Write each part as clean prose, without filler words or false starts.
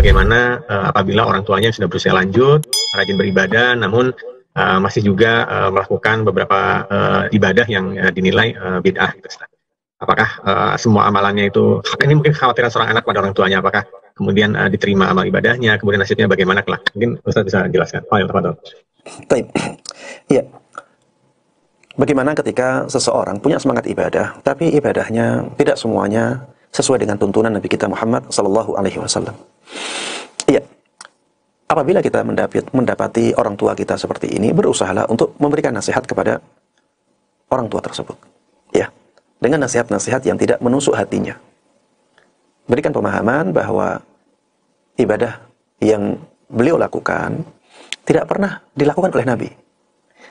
bagaimana apabila orang tuanya sudah berusia lanjut, rajin beribadah, namun masih juga melakukan beberapa ibadah yang dinilai bid'ah gitu, Ustaz. Apakah semua amalannya itu, ini mungkin kekhawatiran seorang anak pada orang tuanya, apakah kemudian diterima amal ibadahnya, kemudian nasibnya bagaimana kelak? Mungkin Ustaz bisa jelaskan. Oh, ya, tafadhol. Baik. Ya. Bagaimana ketika seseorang punya semangat ibadah, tapi ibadahnya tidak semuanya sesuai dengan tuntunan Nabi kita Muhammad sallallahu alaihi wasallam. Iya. Apabila kita mendapati orang tua kita seperti ini, berusahalah untuk memberikan nasihat kepada orang tua tersebut. Ya. Dengan nasihat-nasihat yang tidak menusuk hatinya. Berikan pemahaman bahwa ibadah yang beliau lakukan tidak pernah dilakukan oleh Nabi.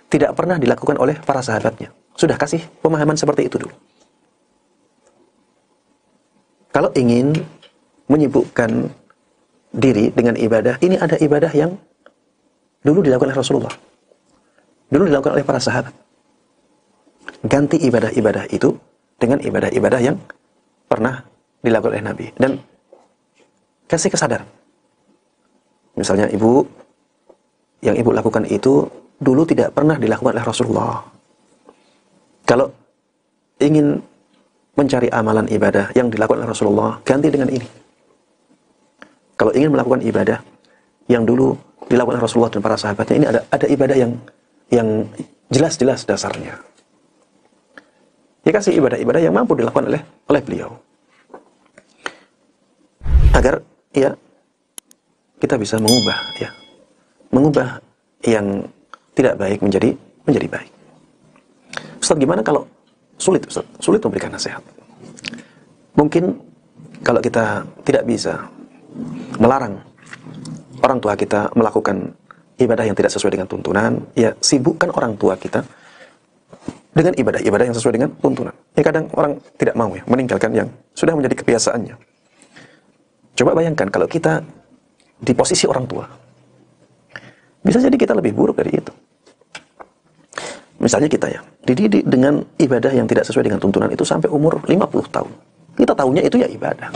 Tidak pernah dilakukan oleh para sahabatnya. Sudah kasih pemahaman seperti itu dulu. Kalau ingin menyibukkan diri dengan ibadah, ini ada ibadah yang dulu dilakukan oleh Rasulullah. Dulu dilakukan oleh para sahabat. Ganti ibadah-ibadah itu dengan ibadah-ibadah yang pernah dilakukan oleh Nabi. Dan kasih kesadaran. Misalnya yang ibu lakukan itu dulu tidak pernah dilakukan oleh Rasulullah. Kalau ingin mencari amalan ibadah yang dilakukan oleh Rasulullah, ganti dengan ini. Kalau ingin melakukan ibadah yang dulu dilakukan oleh Rasulullah dan para sahabatnya, ini ada ibadah yang jelas-jelas dasarnya. Ya, kasih ibadah-ibadah yang mampu dilakukan oleh beliau. Agar ya kita bisa mengubah yang tidak baik menjadi baik. Ustaz, gimana kalau sulit, Ustaz? Sulit memberikan nasihat. Mungkin kalau kita tidak bisa melarang orang tua kita melakukan ibadah yang tidak sesuai dengan tuntunan, ya sibukkan orang tua kita dengan ibadah-ibadah yang sesuai dengan tuntunan. Ya kadang orang tidak mau meninggalkan yang sudah menjadi kebiasaannya. Coba bayangkan kalau kita di posisi orang tua. Bisa jadi kita lebih buruk dari itu. Misalnya kita dididik dengan ibadah yang tidak sesuai dengan tuntunan itu sampai umur 50 tahun. Kita tahunya itu ya ibadah.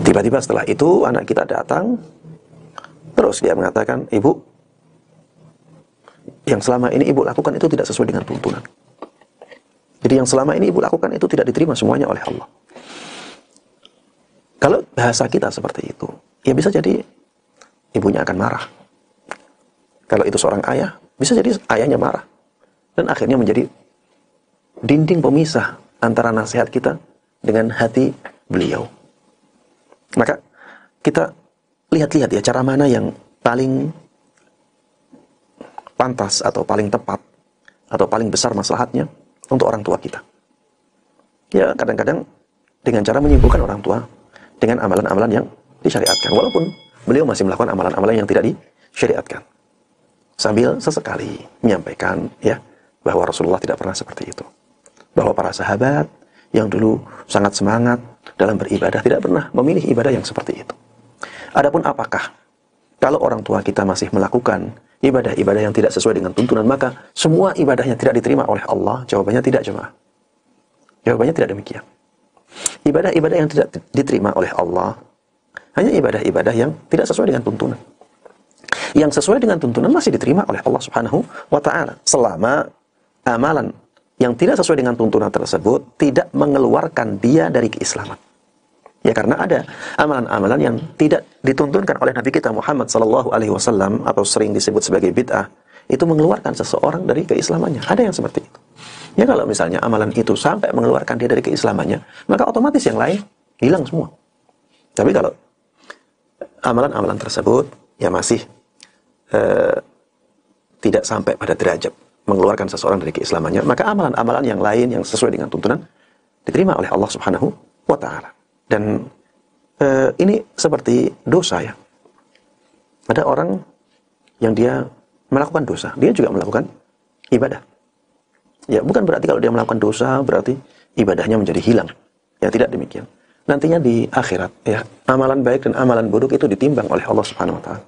Tiba-tiba setelah itu anak kita datang, terus dia mengatakan, "Ibu, yang selama ini ibu lakukan itu tidak sesuai dengan tuntunan. Jadi yang selama ini ibu lakukan itu tidak diterima semuanya oleh Allah." Kalau bahasa kita seperti itu, ya bisa jadi ibunya akan marah. Kalau itu seorang ayah, bisa jadi ayahnya marah. Dan akhirnya menjadi dinding pemisah antara nasihat kita dengan hati beliau. Maka kita lihat-lihat ya cara mana yang paling pantas atau paling tepat atau paling besar maslahatnya untuk orang tua kita. Ya kadang-kadang dengan cara menyibukkan orang tua dengan amalan-amalan yang disyariatkan. Walaupun beliau masih melakukan amalan-amalan yang tidak disyariatkan. Sambil sesekali menyampaikan ya bahwa Rasulullah tidak pernah seperti itu. Bahwa para sahabat yang dulu sangat semangat dalam beribadah tidak pernah memilih ibadah yang seperti itu. Adapun apakah kalau orang tua kita masih melakukan ibadah-ibadah yang tidak sesuai dengan tuntunan, maka semua ibadahnya tidak diterima oleh Allah? Jawabannya tidak, jemaah. Jawabannya tidak demikian. Ibadah-ibadah yang tidak diterima oleh Allah hanya ibadah-ibadah yang tidak sesuai dengan tuntunan. Yang sesuai dengan tuntunan masih diterima oleh Allah Subhanahu wa ta'ala. Selama amalan yang tidak sesuai dengan tuntunan tersebut tidak mengeluarkan dia dari keislaman. Ya karena ada amalan-amalan yang tidak dituntunkan oleh Nabi kita Muhammad sallallahu alaihi wasallam atau sering disebut sebagai bid'ah, itu mengeluarkan seseorang dari keislamannya. Ada yang seperti itu. Ya kalau misalnya amalan itu sampai mengeluarkan dia dari keislamannya, maka otomatis yang lain hilang semua. Tapi kalau amalan-amalan tersebut ya masih tidak sampai pada derajat mengeluarkan seseorang dari keislamannya, maka amalan-amalan yang lain yang sesuai dengan tuntunan diterima oleh Allah Subhanahu wa ta'ala. Dan ini seperti dosa ya. Ada orang yang dia melakukan dosa, dia juga melakukan ibadah. Ya bukan berarti kalau dia melakukan dosa berarti ibadahnya menjadi hilang. Ya tidak demikian. Nantinya di akhirat ya amalan baik dan amalan buruk itu ditimbang oleh Allah Subhanahu wa ta'ala.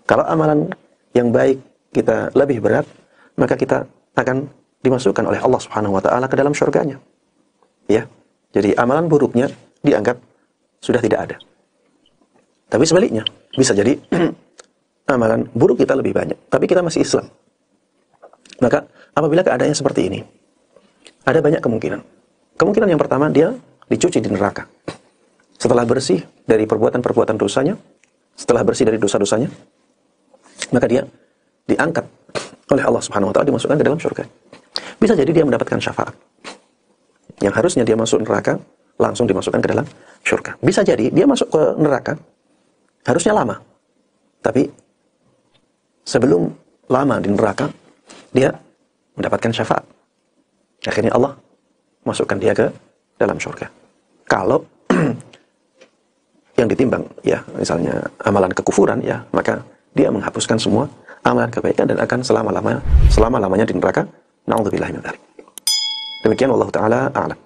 Kalau amalan yang baik kita lebih berat, maka kita akan dimasukkan oleh Allah Subhanahu wa ta'ala ke dalam syurganya. Ya. Jadi amalan buruknya dianggap sudah tidak ada. Tapi sebaliknya, bisa jadi amalan buruk kita lebih banyak, tapi kita masih Islam. Maka apabila keadaannya seperti ini, ada banyak kemungkinan. Kemungkinan yang pertama, dia dicuci di neraka. Setelah bersih dari perbuatan-perbuatan dosanya, setelah bersih dari dosa-dosanya, maka dia diangkat oleh Allah Subhanahu wa taala, dimasukkan ke dalam surga. Bisa jadi dia mendapatkan syafaat. Yang harusnya dia masuk neraka, langsung dimasukkan ke dalam surga. Bisa jadi dia masuk ke neraka, harusnya lama. Tapi sebelum lama di neraka, dia mendapatkan syafaat. Akhirnya Allah masukkan dia ke dalam surga. Kalau yang ditimbang, ya misalnya amalan kekufuran, ya maka dia menghapuskan semua amalan kebaikan dan akan selama-lamanya di neraka. Na'udzubillahi min dzalik. Demikian wallahu taala a'lam.